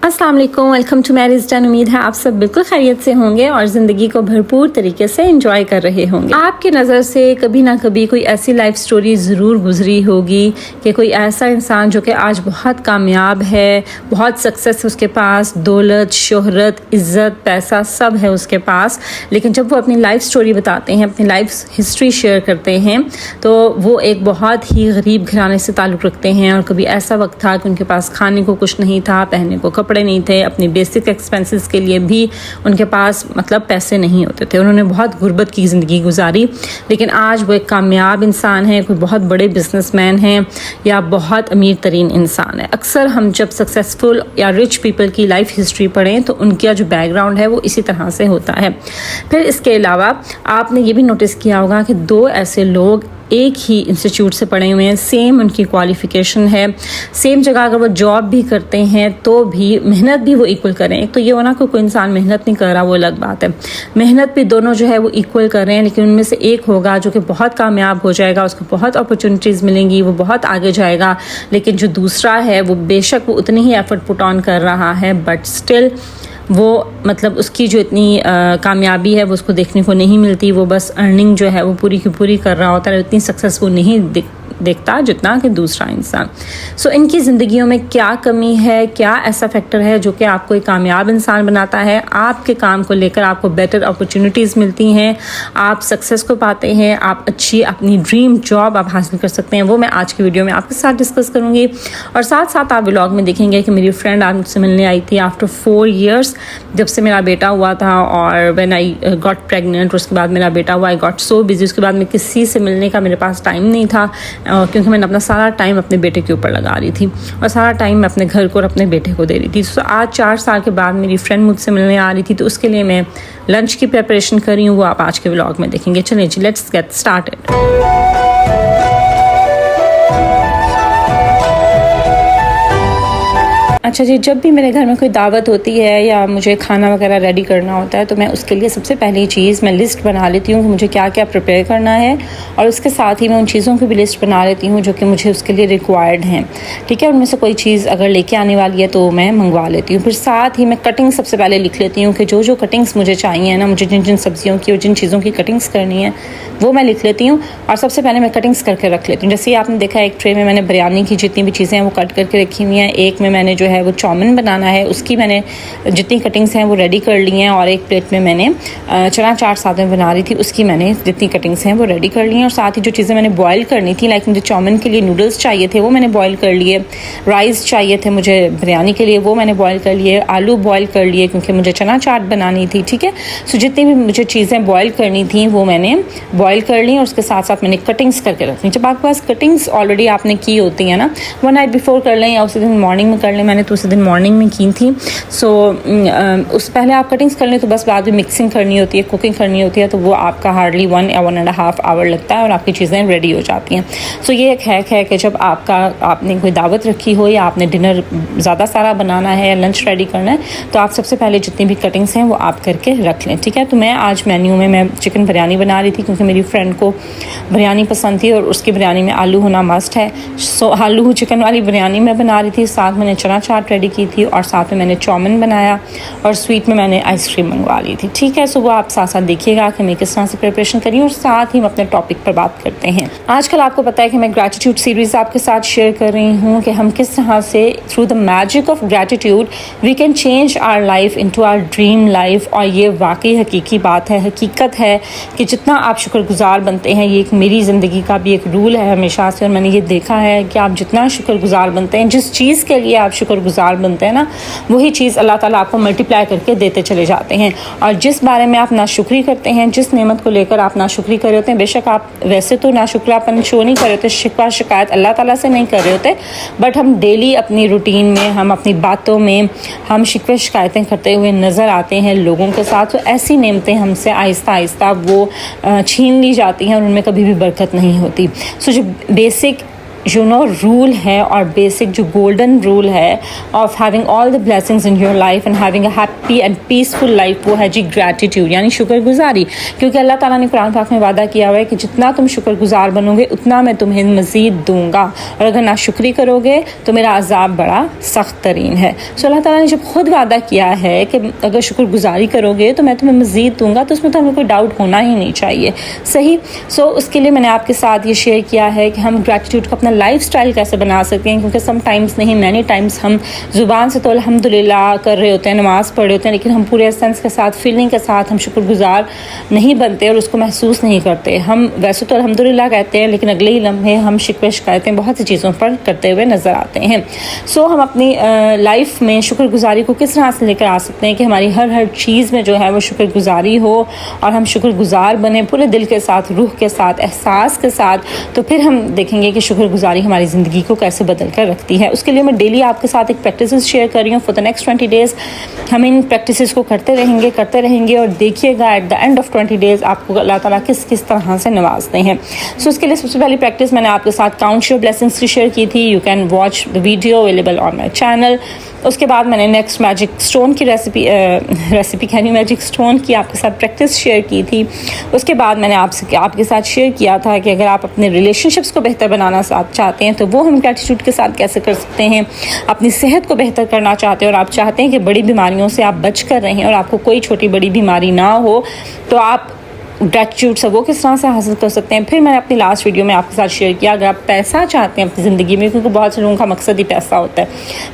अस्सलाम वालेकुम, welcome to marriage done. उम्मीद है आप सब बिल्कुल खैरियत से होंगे और ज़िंदगी को भरपूर तरीके से एंजॉय कर रहे होंगे। आपकी नज़र से कभी ना कभी कोई ऐसी लाइफ स्टोरी ज़रूर गुजरी होगी कि कोई ऐसा इंसान जो कि आज बहुत कामयाब है, बहुत सक्सेस उसके पास, दौलत, शोहरत, इज़्ज़त, पैसा सब है उसके पास, लेकिन जब वो अपनी लाइफ स्टोरी बताते हैं, अपनी लाइफ हिस्ट्री शेयर करते हैं, तो वो एक बहुत ही गरीब घराने से ताल्लुक़ रखते हैं। और कभी ऐसा वक्त था कि उनके पास खाने को कुछ नहीं था, पहनने को कपड़े नहीं थे, अपनी बेसिक एक्सपेंसेस के लिए भी उनके पास पैसे नहीं होते थे। उन्होंने बहुत गुर्बत की ज़िंदगी गुजारी, लेकिन आज वो एक कामयाब इंसान है, कोई बहुत बड़े बिजनेसमैन हैं या बहुत अमीर तरीन इंसान है। अक्सर हम जब सक्सेसफुल या रिच पीपल की लाइफ हिस्ट्री पढ़ें तो उनका जो बैकग्राउंड है वो इसी तरह से होता है। फिर इसके अलावा आपने ये भी नोटिस किया होगा कि दो ऐसे लोग एक ही इंस्टीट्यूट से पढ़े हुए हैं, सेम उनकी क्वालिफ़िकेशन है, सेम जगह अगर वो जॉब भी करते हैं तो भी मेहनत भी वो इक्वल करें। एक तो ये होना कि कोई इंसान मेहनत नहीं कर रहा, वो अलग बात है, मेहनत भी दोनों जो है वो इक्वल कर रहे हैं, लेकिन उनमें से एक होगा जो कि बहुत कामयाब हो जाएगा, उसको बहुत अपॉर्चुनिटीज़ मिलेंगी, वो बहुत आगे जाएगा। लेकिन जो दूसरा है वो बेशक वो उतनी ही एफर्ट पुट ऑन कर रहा है, बट स्टिल वो उसकी जो इतनी कामयाबी है वो उसको देखने को नहीं मिलती। वो बस अर्निंग जो है वो पूरी की पूरी कर रहा होता है, इतनी सक्सेसफुल नहीं देखता जितना कि दूसरा इंसान। सो इनकी ज़िंदगियों में क्या कमी है, क्या ऐसा फैक्टर है जो कि आपको एक कामयाब इंसान बनाता है, आपके काम को लेकर आपको बेटर अपॉर्चुनिटीज़ मिलती हैं, आप सक्सेस को पाते हैं, आप अच्छी अपनी ड्रीम जॉब आप हासिल कर सकते हैं, वो मैं आज की वीडियो में आपके साथ डिस्कस करूँगी। और साथ साथ आप व्लॉग में देखेंगे कि मेरी फ्रेंड आज मुझसे मिलने आई थी आफ्टर 4 years, जब से मेरा बेटा हुआ था और व्हेन आई गॉट प्रेगनेंट, उसके बाद मेरा बेटा हुआ, आई गॉट सो बिजी, उसके बाद मैं किसी से मिलने का मेरे पास टाइम नहीं था, क्योंकि मैंने अपना सारा टाइम अपने बेटे के ऊपर लगा रही थी और सारा टाइम मैं अपने घर को और अपने बेटे को दे रही थी। तो आज 4 साल के बाद मेरी फ्रेंड मुझसे मिलने आ रही थी, तो उसके लिए मैं लंच की प्रिपरेशन कर रही हूँ, वो आप आज के व्लॉग में देखेंगे। चलिए जी, लेट्स गेट स्टार्टेड। अच्छा जी, जब भी मेरे घर में कोई दावत होती है या मुझे खाना वगैरह रेडी करना होता है तो मैं उसके लिए सबसे पहली चीज़ मैं लिस्ट बना लेती हूँ कि मुझे क्या क्या प्रिपेयर करना है, और उसके साथ ही मैं उन चीज़ों की भी लिस्ट बना लेती हूँ जो कि मुझे उसके लिए रिक्वायर्ड हैं। ठीक है, उनमें से कोई चीज़ अगर लेके आने वाली है तो मैं मंगवा लेती हूँ। फिर साथ ही मैं कटिंग सबसे पहले लिख लेती हूँ कि जो जो कटिंग्स मुझे चाहिए ना, मुझे जिन जिन सब्जियों की और जिन चीज़ों की कटिंग्स करनी है वो मैं लिख लेती हूँ और सबसे पहले मैं कटिंग्स करके रख लेती हूँ। जैसे आपने देखा एक ट्रे में मैंने बिरयानी की जितनी भी चीज़ें हैं वो कट करके रखी हुई हैं, एक में मैंने जो है वो चाउमीन बनाना है, उसकी मैंने जितनी कटिंग्स हैं वो रेडी कर ली हैं, और एक प्लेट में मैंने चना चाट साथ में बना रही थी, उसकी मैंने जितनी कटिंग्स हैं वो रेडी कर ली हैं। और साथ ही जो चीज़ें मैंने बॉयल करनी थी, लाइक मुझे चाउमीन के लिए नूडल्स चाहिए थे वो मैंने बॉयल कर लिए, राइस चाहिए थे मुझे बिरयानी के लिए वो मैंने बॉयल कर लिए, आलू बॉयल कर लिए क्योंकि मुझे चना चाट बनानी थी। ठीक है, सो जितनी भी मुझे चीज़ें बॉयल करनी थी वो मैंने बॉयल कर ली और उसके साथ साथ मैंने कटिंग्स करके रखनी। जब आपके पास कटिंग्स ऑलरेडी आपने की होती हैं ना, 1 नाइट बिफोर कर लें या उसी दिन मॉर्निंग में कर लें, मैंने तो उसी दिन मॉर्निंग में की थी। सो उस पहले आप कटिंग्स कर लें तो बस बाद में मिक्सिंग करनी होती है, कुकिंग करनी होती है, तो वो आपका हार्डली 1 या 1.5 आवर लगता है और आपकी चीज़ें रेडी हो जाती हैं। सो ये एक हैक है कि जब आपने कोई दावत रखी हो या आपने डिनर ज़्यादा सारा बनाना है या लंच रेडी करना है तो आप सबसे पहले जितनी भी कटिंग्स हैं वो आप करके रख लें। ठीक है, तो मैं आज मेन्यू में मैं चिकन बिरयानी बना रही थी क्योंकि मेरी फ्रेंड को बिरयानी पसंद थी और उसकी बिरयानी में आलू होना मस्ट है। सो आलू चिकन वाली बिरयानी मैं बना रही थी, साथ मैंने चना चाट रेडी की थी और साथ में मैंने चाउमीन बनाया और स्वीट में मैंने आइसक्रीम मंगवा ली थी। ठीक है, सो वो आप साथ साथ देखिएगा कि मैं किस तरह से प्रिपरेशन करी और साथ ही हम अपने टॉपिक पर बात करते हैं। आजकल आपको पता है कि मैं ग्रैटिट्यूड सीरीज आपके साथ शेयर कर रही हूँ कि हम किस तरह से through the magic of gratitude we can change our life into our dream life. और ये वाकई हकीकी बात है, हकीकत है कि जितना आप शुक्रगुजार बनते हैं, ये एक मेरी ज़िंदगी का भी एक रूल है हमेशा से, और मैंने ये देखा है कि आप जितना शुक्रगुजार बनते हैं, जिस चीज़ के लिए आप शुक्रगुजार बनते हैं ना, वही चीज़ अल्लाह ताला आपको मल्टीप्लाई करके देते चले जाते हैं। और जिस बारे में आप नाशुक्री करते हैं, जिस नेमत को लेकर आप नाशुक्री कर रहे होते हैं, बेशक आप वैसे तो नाशुक्रापन शो नहीं कर रहे होते, शिकवा शिकायत अल्लाह ताला से नहीं कर रहे होते, बट हम डेली अपनी रूटीन में, हम अपनी बातों में हम शिकवे शिकायतें करते हुए नज़र आते हैं लोगों के साथ। तो ऐसी नेमतें हमसे आहिस्ता आहिस्ता वो छीन ली जाती हैं और उनमें कभी भी बरकत नहीं होती। सो जो बेसिक रूल है और बेसिक जो गोल्डन रूल है of having all the blessings in your life and having a happy and peaceful life, वो है जी ग्रैटिट्यूड यानी शुक्रगुजारी। क्योंकि अल्लाह ताला ने कुरान पाक में वादा किया हुआ है कि जितना तुम शुक्रगुजार बनोगे उतना मैं तुम्हें मज़ीद दूंगा, और अगर नाशुक्री करोगे तो मेरा अजाब बड़ा सख्त तरीन है। सो अल्लाह ताला ने जब खुद वादा किया है कि अगर शुक्रगुजारी करोगे तो मैं तुम्हें मज़ीद दूंगा, तो उसमें तो हमें कोई डाउट होना ही नहीं चाहिए। सही। सो उसके लिए मैंने आपके साथ ये शेयर किया है कि हम ग्रैटिट्यूड को अपना लाइफ स्टाइल कैसे बना सकते हैं, क्योंकि सम टाइम्स नहीं मैनी टाइम्स हम ज़ुबान से तो अल्हम्दुलिल्लाह कर रहे होते हैं, नमाज़ पढ़ रहे होते हैं, लेकिन हम पूरे सेंस के साथ, फीलिंग के साथ हम शुक्रगुजार नहीं बनते और उसको महसूस नहीं करते। हम वैसे तो अल्हम्दुलिल्लाह कहते हैं, लेकिन अगले ही लम्हे हम शिकवे शिकायतें बहुत सी चीज़ों पर करते हुए नज़र आते हैं। सो हम अपनी लाइफ में शुक्रगुजारी को किस तरह से लेकर आ सकते हैं कि हमारी हर चीज़ में जो है वो शुक्रगुजारी हो और हम शुक्रगुजार बने पूरे दिल के साथ, रूह के साथ, एहसास के साथ। तो फिर हम देखेंगे कि शुक्रगुजारी हमारी ज़िंदगी को कैसे बदल कर रखती है। उसके लिए मैं डेली आपके साथ एक प्रैक्टिस शेयर कर रही हूँ फॉर द नेक्स्ट 20 डेज़। हम इन प्रैक्टिस को करते रहेंगे और देखिएगा eight the end of 20 days आपको अल्लाह ताला किस तरह से नवाजते हैं। सो उसके लिए सबसे पहली प्रैक्टिस मैंने आपके साथ काउंट योर ब्लेसिंग्स की शेयर की थी। You can watch the video available on my channel. उसके बाद मैंने नेक्स्ट मैजिक स्टोन की रेसिपी मैजिक स्टोन की आपके साथ प्रैक्टिस शेयर की थी। उसके बाद मैंने आपके साथ शेयर किया था कि अगर आप अपने रिलेशनशिप्स को बेहतर बनाना चाहते हैं तो वो हम ग्रैटिट्यूड के साथ कैसे कर सकते हैं। अपनी सेहत को बेहतर करना चाहते हैं और आप चाहते हैं कि बड़ी बीमारियों से आप बच कर रहें और आपको कोई छोटी बड़ी बीमारी ना हो, तो आप ग्रैटिट्यूड से वो किस तरह से हासिल कर सकते हैं। फिर मैंने अपनी लास्ट वीडियो में आपके साथ शेयर किया, अगर आप पैसा चाहते हैं अपनी ज़िंदगी में, क्योंकि बहुत से लोगों का मकसद ही पैसा होता है,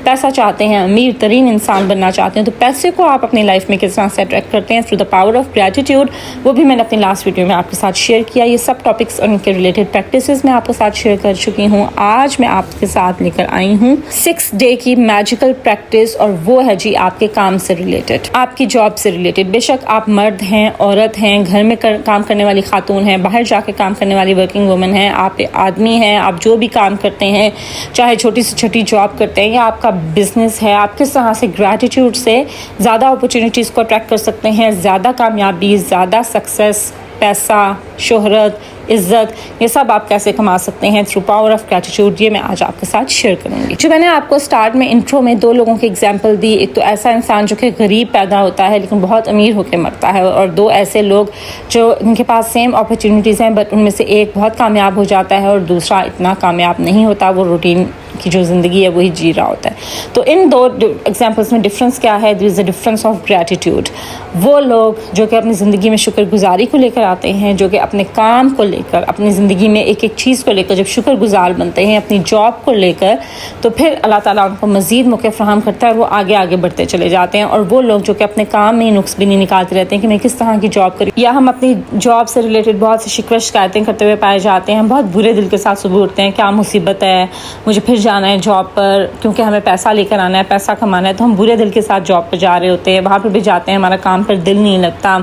पैसा चाहते हैं, अमीर तरीन इंसान बनना चाहते हैं, तो पैसे को आप अपनी लाइफ में किस तरह से अट्रैक्ट करते हैं through the power of gratitude, वो भी मैंने अपनी लास्ट वीडियो में आपके साथ शेयर किया। ये सब टॉपिक्स और उनके रिलेटेड प्रैक्टिसेस मैं आपके साथ शेयर कर चुकी हूँ। आज मैं आपके साथ लेकर आई हूँ 6 डे की मैजिकल प्रैक्टिस, और वो है जी आपके काम से रिलेटेड, आपकी जॉब से रिलेटेड। बेशक आप मर्द हैं, औरत हैं, घर में काम करने वाली खातून हैं, बाहर जाके काम करने वाली वर्किंग वुमेन हैं, आप आदमी हैं, आप जो भी काम करते हैं, चाहे छोटी से छोटी जॉब करते हैं या आपका बिजनेस है, आप किस तरह से ग्रैटिट्यूड से ज़्यादा अपॉर्चुनिटीज़ को अट्रैक्ट कर सकते हैं, ज़्यादा कामयाबी, ज़्यादा सक्सेस, पैसा, शोहरत, इज़्ज़त, ये सब आप कैसे कमा सकते हैं थ्रू पावर ऑफ ग्रैटिट्यूड, ये मैं आज आपके साथ शेयर करूँगी। जो मैंने आपको स्टार्ट में इंट्रो में 2 लोगों की एग्जांपल दी, एक तो ऐसा इंसान जो कि गरीब पैदा होता है लेकिन बहुत अमीर होकर मरता है, और 2 ऐसे लोग जो इनके पास सेम अपॉर्चुनिटीज़ हैं बट उनमें से एक बहुत कामयाब हो जाता है और दूसरा इतना कामयाब नहीं होता, वो रूटीन की जो ज़िंदगी है वही जी रहा होता है। तो इन 2 एग्जांपल्स में डिफरेंस क्या है? There is a difference of gratitude. वो लोग जो कि अपनी ज़िंदगी में शुक्रगुजारी को लेकर आते हैं, जो कि अपने काम को लेकर, अपनी ज़िंदगी में एक एक चीज़ को लेकर जब शुक्रगुजार बनते हैं, अपनी जॉब को लेकर, तो फिर अल्लाह ताला उनको मज़ीद मौके फ़राहम करता है और वो आगे आगे बढ़ते चले जाते हैं। और वो लोग जो कि अपने काम में नुक्स भी नहीं निकालते रहते हैं कि मैं किस तरह की जॉब करूँ, या हम अपनी जॉब से रिलेटेड बहुत सी शिकवा शिकायतें करते हुए पाए जाते हैं, हम बहुत बुरे दिल के साथ सुबह उठते हैं, क्या मुसीबत है, मुझे फिर जाना है जॉब पर क्योंकि हमें पैसा लेकर आना है, पैसा कमाना है, तो हम बुरे दिल के साथ जॉब पर जा रहे होते हैं। वहाँ पर भी जाते हैं, हमारा काम पर दिल नहीं लगता,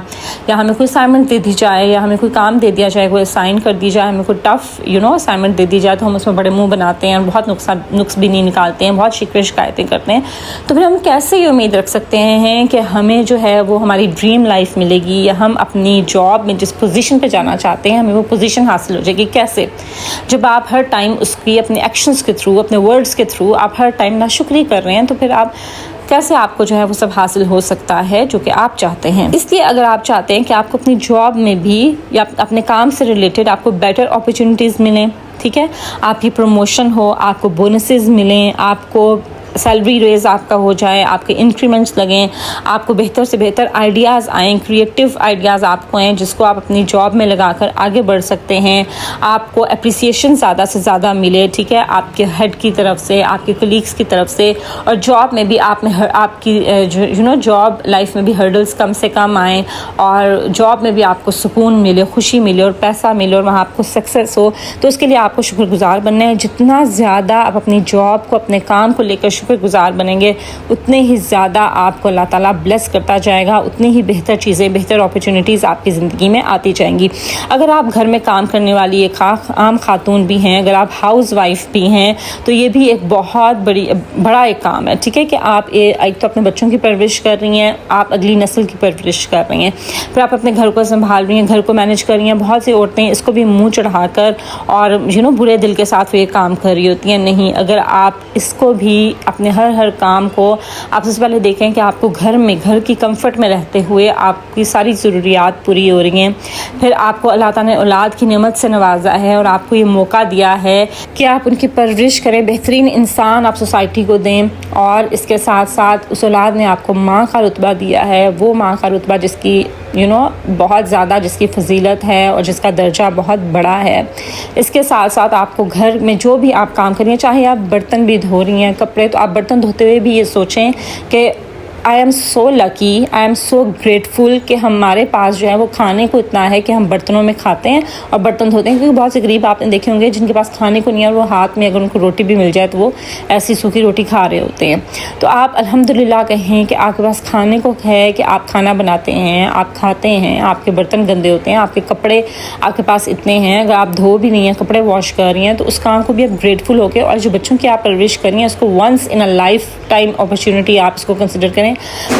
या हमें कोई असाइनमेंट दे दी जाए, या हमें कोई काम दे दिया जाए, कोई असाइन कर दी जाए, हमें कोई टफ़ असाइनमेंट दे दी जाए, तो हम उसमें बड़े मुंह बनाते हैं और बहुत नुक्स भी नहीं निकालते हैं, बहुत शिकवे शिकायतें करते हैं। तो फिर हम कैसे ये उम्मीद रख सकते हैं कि हमें जो है वो हमारी ड्रीम लाइफ मिलेगी, या हम अपनी जॉब में जिस पोजीशन पे जाना चाहते हैं हमें वो पोजीशन हासिल हो जाएगी? कैसे? जब आप हर टाइम उसकी अपने एक्शंस के थ्रू, अपने वर्ड्स के थ्रू आप हर टाइम नाशुक्री कर रहे हैं, तो फिर आप कैसे आपको जो है वो सब हासिल हो सकता है जो कि आप चाहते हैं। इसलिए अगर आप चाहते हैं कि आपको अपनी जॉब में भी या अपने काम से रिलेटेड आपको बेटर अपॉर्चुनिटीज़ मिलें, ठीक है, आपकी प्रमोशन हो, आपको बोनसेस मिलें, आपको सैलरी रेज आपका हो जाए, आपके इंक्रीमेंट्स लगें, आपको बेहतर से बेहतर आइडियाज़ आएँ, क्रिएटिव आइडियाज़ आपको आएँ जिसको आप अपनी जॉब में लगाकर आगे बढ़ सकते हैं, आपको एप्रिसिएशन ज़्यादा से ज़्यादा मिले, ठीक है, आपके हेड की तरफ से, आपके कलीग्स की तरफ से, और जॉब में भी आप में आपकी जॉब लाइफ में भी हर्डल्स कम से कम आएँ, और जॉब में भी आपको सुकून मिले, खुशी मिले और पैसा मिले और वहाँ आपको सक्सेस हो। तो उसके लिए आपको शुक्रगुजार बनना है। जितना ज़्यादा आप अपनी जॉब को, अपने काम को लेकर शुक्रगुजार बनेंगे, उतने ही ज़्यादा आपको अल्लाह ताला ब्लेस करता जाएगा, उतनी ही बेहतर चीज़ें, बेहतर अपॉर्चुनिटीज़ आपकी ज़िंदगी में आती जाएंगी। अगर आप घर में काम करने वाली एक आम खातून भी हैं, अगर आप हाउस वाइफ भी हैं, तो ये भी एक बहुत बड़ा एक काम है, ठीक है, कि आप एक तो अपने बच्चों की परवरिश कर रही हैं, आप अगली नस्ल की परवरिश कर रही हैं, फिर आप अपने घर को संभाल रही हैं, घर को मैनेज कर रही हैं। बहुत सी औरतें इसको भी मुंह चढ़ाकर और बुरे दिल के साथ ये काम कर रही होती हैं। नहीं, अगर आप इसको भी अपने हर काम को आप सबसे पहले देखें कि आपको घर की कंफर्ट में रहते हुए आपकी सारी ज़रूरियात पूरी हो रही हैं, फिर आपको अल्लाह ताला ने औलाद की नेमत से नवाजा है और आपको ये मौका दिया है कि आप उनकी परवरिश करें, बेहतरीन इंसान आप सोसाइटी को दें, और इसके साथ साथ उस औलाद ने आपको माँ का रुतबा दिया है, वो माँ का रुतबा जिसकी बहुत ज़्यादा, जिसकी फजीलत है और जिसका दर्जा बहुत बड़ा है। इसके साथ साथ आपको घर में जो भी आप काम करिए, चाहे आप बर्तन भी धो रही हैं, कपड़े, तो आप बर्तन धोते हुए भी ये सोचें कि I am so lucky, I am so grateful कि हमारे पास जो है वो खाने को इतना है कि हम बर्तनों में खाते हैं और बर्तन धोते हैं। क्योंकि बहुत से गरीब आपने देखे होंगे जिनके पास खाने को नहीं है और वो हाथ में अगर उनको रोटी भी मिल जाए तो वो ऐसी सूखी रोटी खा रहे होते हैं। तो आप अल्हम्दुलिल्लाह कहें कि आपके पास खाने को है, कि आप खाना बनाते हैं, आप खाते हैं, आपके बर्तन गंदे होते हैं, आपके कपड़े आपके पास इतने हैं, अगर आप धो भी नहीं हैं, कपड़े वॉश कर रही हैं, तो उस काम को भी आप ग्रेटफुल होकर, और जो बच्चों की आप परवरिश कर रही हैं उसको once in a lifetime opportunity आप इसको कंसिडर करें।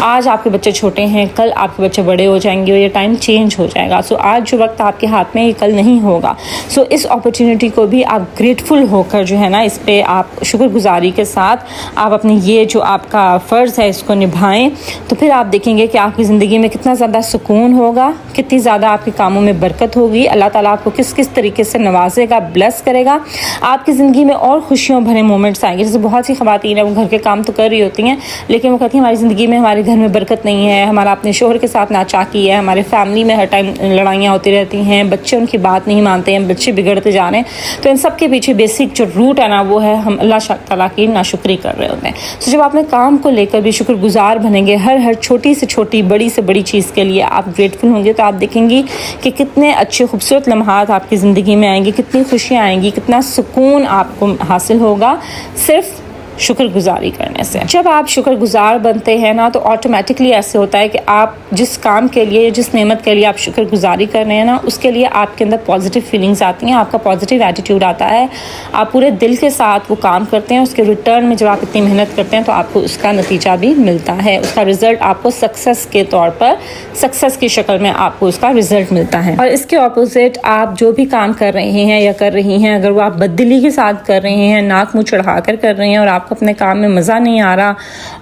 आज आपके बच्चे छोटे हैं, कल आपके बच्चे बड़े हो जाएंगे और ये टाइम चेंज हो जाएगा। सो आज जो वक्त आपके हाथ में, ये कल नहीं होगा। सो इस अपॉर्चुनिटी को भी आप ग्रेटफुल होकर जो है ना, इस पे आप शुक्रगुजारी के साथ आप अपनी ये जो आपका फ़र्ज़ है इसको निभाएं, तो फिर आप देखेंगे कि आपकी ज़िंदगी में कितना ज़्यादा सुकून होगा, कितनी ज़्यादा आपके कामों में बरकत होगी, अल्लाह ताला आपको किस किस तरीके से नवाजेगा, ब्लेस करेगा, आपकी ज़िंदगी में और खुशियों भरे मोमेंट्स आएंगे। जैसे बहुत सी ख़वातीन हैं, वो घर के काम तो कर रही होती हैं, लेकिन वो कहती हैं हमारी ज़िंदगी में, हमारे घर में बरकत नहीं है, हमारा अपने शोहर के साथ नाचाकी है, हमारे फैमिली में हर टाइम लड़ाइयाँ होती रहती हैं, बच्चे उनकी बात नहीं मानते हैं, बच्चे बिगड़ते जा रहे हैं। तो इन सब के पीछे बेसिक जो रूट है ना, वो है हम अल्लाह ताला की नाशुक्री कर रहे होते हैं। तो जब अपने काम को लेकर भी शुक्रगुजार बनेंगे, हर छोटी से छोटी, बड़ी से बड़ी चीज़ के लिए आप ग्रेटफुल होंगे, तो आप देखेंगी कि कितने अच्छे खूबसूरत लम्हात आपकी ज़िंदगी में आएंगी, कितनी खुशियाँ आएंगी, कितना सुकून आपको हासिल होगा सिर्फ शुक्रगुजारी करने से। जब आप शुक्रगुजार बनते हैं ना, तो ऑटोमेटिकली ऐसे होता है कि आप जिस काम के लिए, जिस नेमत के लिए आप शुक्रगुजारी कर रहे हैं ना, उसके लिए आपके अंदर पॉजिटिव फीलिंग्स आती हैं, आपका पॉजिटिव एटीट्यूड आता है, आप पूरे दिल के साथ वो काम करते हैं। उसके रिटर्न में जब आप इतनी मेहनत करते हैं तो आपको उसका नतीजा भी मिलता है, उसका रिज़ल्ट आपको सक्सेस के तौर पर, सक्सेस की शक्ल में आपको उसका रिज़ल्ट मिलता है। और इसके ऑपोजिट आप जो भी काम कर रहे हैं या कर रही हैं, अगर वो आप बददिली के साथ कर रहे हैं, नाक मुँह चढ़ा कर रहे हैं और आपको अपने काम में मज़ा नहीं आ रहा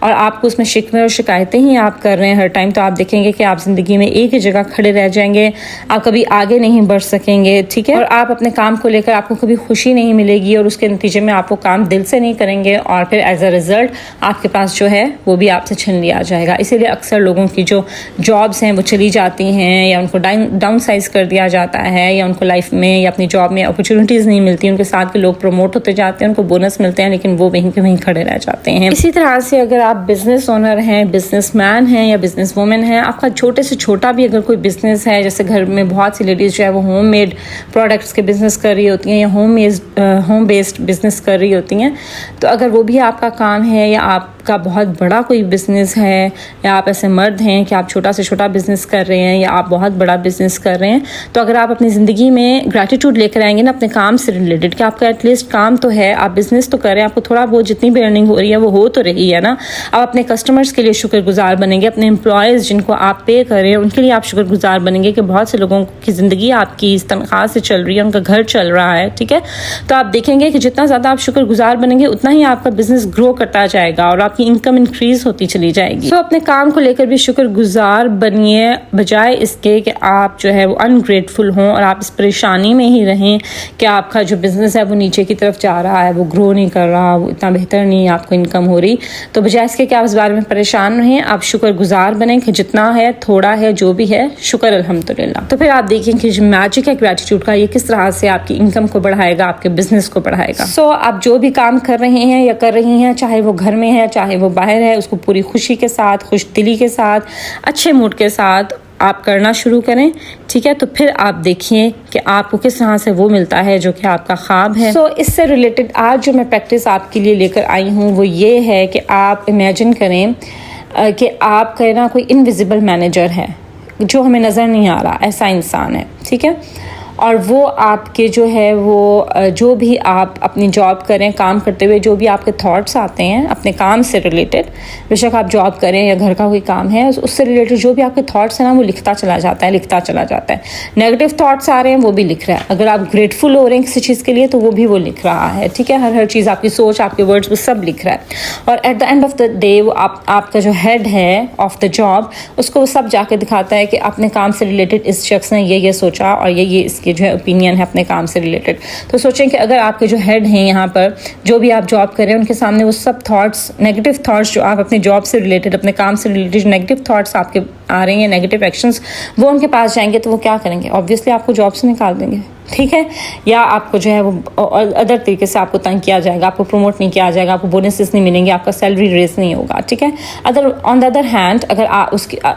और आपको उसमें शिकवे और शिकायतें ही आप कर रहे हैं हर टाइम, तो आप देखेंगे कि आप ज़िंदगी में एक ही जगह खड़े रह जाएंगे, आप कभी आगे नहीं बढ़ सकेंगे, ठीक है, और आप अपने काम को लेकर आपको कभी खुशी नहीं मिलेगी और उसके नतीजे में आप वो काम दिल से नहीं करेंगे और फिर एज अ रिज़ल्ट आपके पास जो है वो भी आपसे छीन लिया जाएगा। इसीलिए अक्सर लोगों की जो जॉब्स हैं वो चली जाती हैं या उनको डाउन साइज कर दिया जाता है, या उनको लाइफ में या अपनी जॉब में अपॉर्चुनिटीज़ नहीं मिलती, उनके साथ के लोग प्रमोट होते जाते हैं, उनको बोनस मिलते हैं, लेकिन वो वहीं के वहीं खड़े रह जाते हैं। इसी तरह से अगर आप बिजनेस ओनर हैं, बिजनेसमैन हैं या बिजनेस वुमेन हैं, आपका छोटे से छोटा भी अगर कोई बिजनेस है, जैसे घर में बहुत सी लेडीज़ जो है वो होम मेड प्रोडक्ट्स के बिजनेस कर रही होती हैं या होम बेस्ड बिजनेस कर रही होती हैं, तो अगर वो भी आपका काम है या आपका बहुत बड़ा कोई बिजनेस है, या आप ऐसे मर्द हैं कि आप छोटा से छोटा बिजनेस कर रहे हैं या आप बहुत बड़ा बिजनेस कर रहे हैं, तो अगर आप अपनी ज़िंदगी में ग्रैटिट्यूड लेकर आएंगे ना अपने काम से रिलेटेड, कि आपका एटलीस्ट काम तो है, आप बिजनेस तो कर रहे हैं, आपको थोड़ा बहुत जितनी भी अर्निंग हो रही है वो हो तो रही है ना, आप अपने कस्टमर्स के लिए शुक्रगुजार बनेंगे, अपने एम्प्लॉयज़ जिनको आप पे कर रहे हैं उनके लिए आप शुक्रगुजार बनेंगे कि बहुत से लोगों की ज़िंदगी आपकी इस तनख्वाह से चल रही है, उनका घर चल रहा है, ठीक है। तो आप देखेंगे कि जितना ज़्यादा आप शुक्रगुजार बनेंगे उतना ही आपका बिजनेस ग्रो करता जाएगा और आपकी इनकम इंक्रीज होती चली जाएगी। तो अपने काम को लेकर भी शुक्रगुजार बनिए, बजाय इसके कि आप जो है वो अनग्रेटफुल हों और आप इस परेशानी में ही रहें कि आपका जो बिज़नेस है वो नीचे की तरफ जा रहा है, वो ग्रो नहीं कर रहा, वो इतना बेहतर नहीं आपको इनकम हो रही। तो बजाय इसके कि आप इस बारे में परेशान रहें, आप शुक्रगुजार बनें कि जितना है, थोड़ा है, जो भी है, शुक्र अल्हम्दुलिल्लाह। तो फिर आप देखें कि जो मैजिक है ग्रेटिट्यूड का, ये किस तरह से आपकी इनकम को बढ़ाएगा, आपके बिजनेस को बढ़ाएगा। सो आप जो भी काम कर रहे हैं या कर रही हैं, चाहे वो घर में है चाहे वो बाहर है, उसको पूरी खुशी के साथ, खुश दिली के साथ, अच्छे मूड के साथ आप करना शुरू करें, ठीक है। तो फिर आप देखिए कि आपको किस तरह से वो मिलता है जो कि आपका ख्वाब है। सो इससे रिलेटेड आज जो मैं प्रैक्टिस आपके लिए लेकर आई हूँ वो ये है कि आप इमेजिन करें कि आपका ना कोई इनविजिबल मैनेजर है जो हमें नज़र नहीं आ रहा, ऐसा इंसान है, ठीक है। और वो आपके जो है वो जो भी आप अपनी जॉब करें, काम करते हुए जो भी आपके थॉट्स आते हैं अपने काम से रिलेटेड, बेशक आप जॉब करें या घर का कोई काम है, उससे रिलेटेड जो भी आपके थॉट्स हैं ना वो लिखता चला जाता है। नेगेटिव थॉट्स आ रहे हैं वो भी लिख रहा है। अगर आप ग्रेटफुल हो रहे हैं किसी चीज़ के लिए तो वो भी वो लिख रहा है, ठीक है। हर चीज़, आपकी सोच, आपके वर्ड्स, वो सब लिख रहा है। और eight the end of the day वो आपका जो हेड है ऑफ द जॉब, उसको वो सब जाके दिखाता है कि अपने काम से रिलेटेड इस शख्स ने ये सोचा और ये इसकी जो है ओपिनियन है अपने काम से रिलेटेड। तो सोचें कि अगर आपके जो हेड हैं यहाँ पर, जो भी आप जॉब कर रहे हैं, उनके सामने वो सब थॉट्स, नेगेटिव थॉट्स जो आप अपने जॉब से रिलेटेड, अपने काम से रिलेटेड नेगेटिव थॉट्स आपके आ रहे हैं, नेगेटिव एक्शंस, वो उनके पास जाएंगे तो वो क्या करेंगे? ऑब्वियसली आपको जॉब से निकाल देंगे, ठीक है। या आपको जो है वो अदर तरीके से आपको तंग किया जाएगा, आपको प्रमोट नहीं किया जाएगा, आपको बोनसेस नहीं मिलेंगे, आपका सैलरी रेस नहीं होगा, ठीक है। ऑन द अदर हैंड अगर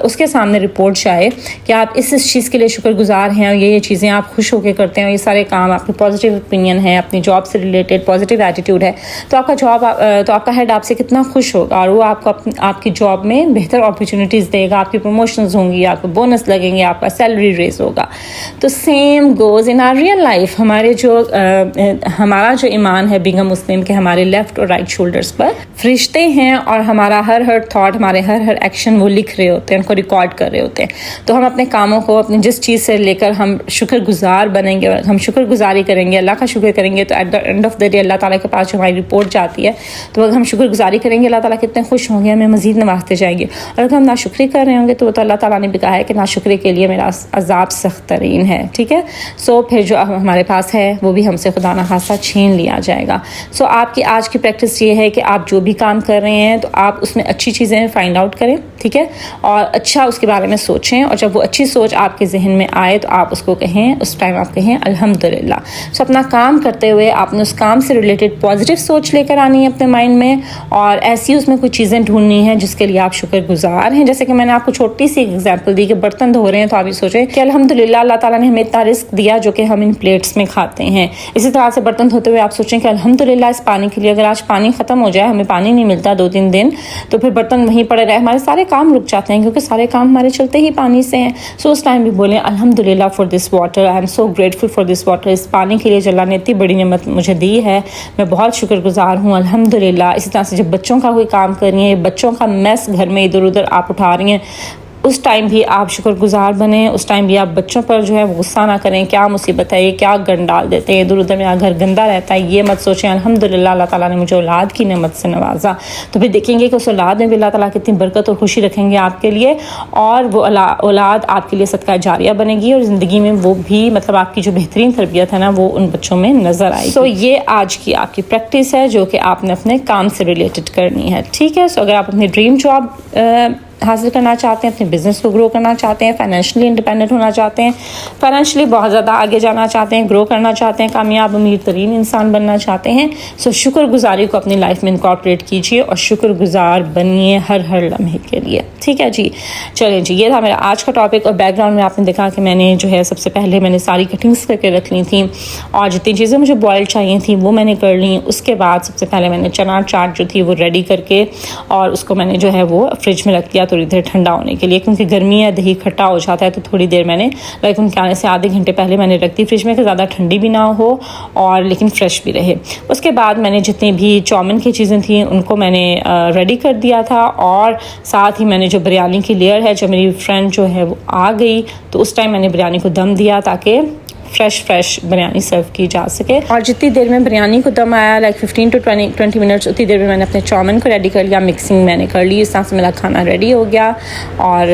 उसके सामने रिपोर्ट जाए कि आप इस चीज़ के लिए शुक्रगुजार हैं और ये चीज़ें आप खुश होकर करते हैं, ये सारे काम, आपकी पॉजिटिव ओपिनियन है, अपनी जॉब से रिलेटेड पॉजिटिव एटीट्यूड है, तो आपका हेड आपसे कितना खुश होगा और वो आपको आपकी जॉब में बेहतर अपॉर्चुनिटीज़ देगा, आपकी प्रमोशंस होंगी, आपको बोनस लगेंगे, आपका सैलरी रेस होगा। तो same goes in are real life. हमारा जो ईमान है बीइंग अ मुस्लिम के हमारे लेफ्ट और राइट शोल्डर्स पर फरिश्ते हैं और हमारा हर थॉट, हमारे हर एक्शन वो लिख रहे होते हैं, उनको रिकॉर्ड कर रहे होते हैं। तो हम अपने कामों को, अपने जिस चीज़ से लेकर हम शुक्रगुजार बनेंगे और हम शुक्रगुजारी करेंगे, अल्लाह का शुक्र करेंगे, तो at the end of the day Allah ताला के पास जो हमारी रिपोर्ट जाती है, तो अगर हम शुक्रगुजारी करेंगे अल्लाह ताला कितने खुश होंगे, हमें मजीद नवाजते जाएंगे। और अगर हम नाशुक्री कर रहे होंगे तो अल्लाह ताला ने भी कहा है कि नाशुक्री के लिए मेरा अजाब सख्त तरीन है, ठीक है। सो फिर जो हमारे पास है वो भी हमसे खुदा ना खासा छीन लिया जाएगा। सो आपकी आज की प्रैक्टिस ये है कि आप जो भी काम कर रहे हैं तो आप उसमें अच्छी चीज़ें फाइंड आउट करें, ठीक है, और अच्छा उसके बारे में सोचें, और जब वो अच्छी सोच आपके जहन में आए तो आप उसको कहें, उस टाइम आप कहें अल्हम्दुलिल्लाह। सो अपना काम करते हुए आपने उस काम से रिलेटेड पॉजिटिव सोच लेकर आनी है अपने माइंड में, और ऐसी उसमें कुछ चीज़ें ढूंढनी है जिसके लिए आप शुक्रगुजार हैं। जैसे कि मैंने आपको छोटी सी एग्जाम्पल दी कि बर्तन धो रहे हैं तो आप ये सोचें कि अल्हम्दुलिल्लाह अल्लाह ताला ने हमें इतना रिस्क दिया जो कि हम इन प्लेट्स में खाते हैं। इसी तरह से बर्तन धोते हुए आप सोचें कि अल्हम्दुलिल्लाह इस पानी के लिए, अगर आज पानी ख़त्म हो जाए, हमें पानी नहीं मिलता 2-3 दिन, तो फिर बर्तन वहीं पड़े रहे, हमारे सारे काम रुक जाते हैं क्योंकि सारे काम हमारे चलते ही पानी से हैं। सो उस टाइम भी बोलें अल्हम्दुलिल्लाह for this water, I am so grateful for this water. इस पानी के लिए अल्लाह ने इतनी बड़ी नेमत मुझे दी है, मैं बहुत शुक्रगुजार हूँ, अल्हम्दुलिल्लाह। इसी तरह से जब बच्चों का कोई काम कर रही हैं, बच्चों का मैस घर में इधर उधर आप उठा रही हैं, उस टाइम भी आप शुक्रगुजार बने, उस टाइम भी आप बच्चों पर जो है गुस्सा ना करें, क्या मुसीबत है, ये क्या गंद डाल देते हैं इधर उधर, मेरा घर गंदा रहता है, ये मत सोचें। अल्हम्दुलिल्लाह अल्लाह ताला ने मुझे औलाद की नेमत से नवाजा, तो फिर देखेंगे कि उस औलाद में भी अल्लाह ताला कितनी बरकत और खुशी रखेंगे आपके लिए, और वो औलाद आपके लिए सदका जारिया बनेगी, और ज़िंदगी में वो भी मतलब आपकी जो बेहतरीन तरबियत है ना वो उन बच्चों में नज़र आएगी। तो ये आज की आपकी प्रैक्टिस है जो कि आपने अपने काम से रिलेटेड करनी है, ठीक है। सो अगर आप अपनी ड्रीम जॉब हासिल करना चाहते हैं, अपने बिजनेस को ग्रो करना चाहते हैं, फाइनेंशियली इंडिपेंडेंट होना चाहते हैं, फाइनेंशियली बहुत ज़्यादा आगे जाना चाहते हैं, ग्रो करना चाहते हैं, कामयाब अमीर तरीन इंसान बनना चाहते हैं, सो शुक्रगुजारी को अपनी लाइफ में इनकॉर्पोरेट कीजिए और शुक्रगुजार बनिए हर लम्हे के लिए, ठीक है जी। चलिए जी, ये था मेरा आज का टॉपिक। और बैकग्राउंड में आपने देखा कि मैंने जो है सबसे पहले मैंने सारी कटिंग्स करके रख ली थी, और जितनी चीज़ें मुझे बॉयल चाहिए थी वो मैंने कर ली। उसके बाद सबसे पहले मैंने चना चाट जो थी वो रेडी करके, और उसको मैंने जो है वो फ्रिज में रख दिया थोड़ी देर ठंडा होने के लिए, क्योंकि गर्मी है, दही खट्टा हो जाता है, तो थोड़ी देर मैंने लाइक उनके आने से आधे घंटे पहले मैंने रख दी फ्रिज में कि ज़्यादा ठंडी भी ना हो और लेकिन फ्रेश भी रहे। उसके बाद मैंने जितनी भी चाउमीन की चीज़ें थी उनको मैंने रेडी कर दिया था, और साथ ही मैंने जो बिरयानी की लेयर है, जब मेरी फ्रेंड जो है वो आ गई तो उस टाइम मैंने बिरयानी को दम दिया ताकि फ्रेश बिरयानी सर्व की जा सके। और जितनी देर में बिरयानी को दम आया, लाइक 15 to 20 मिनट्स, उतनी देर में मैंने अपने चाउमीन को रेडी कर लिया, मिक्सिंग मैंने कर ली। इस तरह से मेरा खाना रेडी हो गया और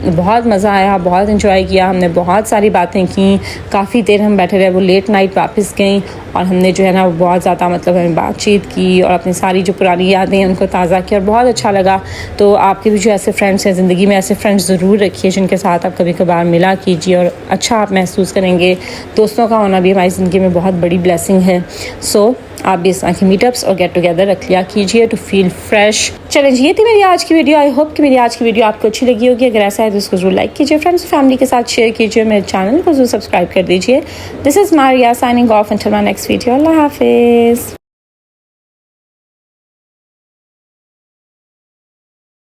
बहुत मज़ा आया, बहुत इंजॉय किया, हमने बहुत सारी बातें की, काफ़ी देर हम बैठे रहे। वो लेट नाइट वापस गई और हमने जो है ना बहुत ज़्यादा मतलब हमें बातचीत की और अपनी सारी जो पुरानी यादें हैं उनको ताज़ा किया और बहुत अच्छा लगा। तो आपके भी जो ऐसे फ्रेंड्स हैं, ज़िंदगी में ऐसे फ्रेंड्स ज़रूर रखिए जिनके साथ आप कभी कभार मिला कीजिए और अच्छा आप महसूस करेंगे। दोस्तों का होना भी हमारी ज़िंदगी में बहुत बड़ी ब्लेसिंग है। सो आप भी इस तरह की मीटअप्स और गेट टुगेदर रख लिया कीजिए टू फील फ्रेश। चलें जी, ये थी मेरी आज की वीडियो। आई होप कि मेरी आज की वीडियो आपको अच्छी लगी होगी। अगर ऐसा है तो इसको जरूर लाइक कीजिए, फ्रेंड्स फैमिली के साथ शेयर कीजिए, मेरे चैनल को जरूर सब्सक्राइब कर दीजिए। This is Maria signing off until my next video. अल्लाह हाफिज़।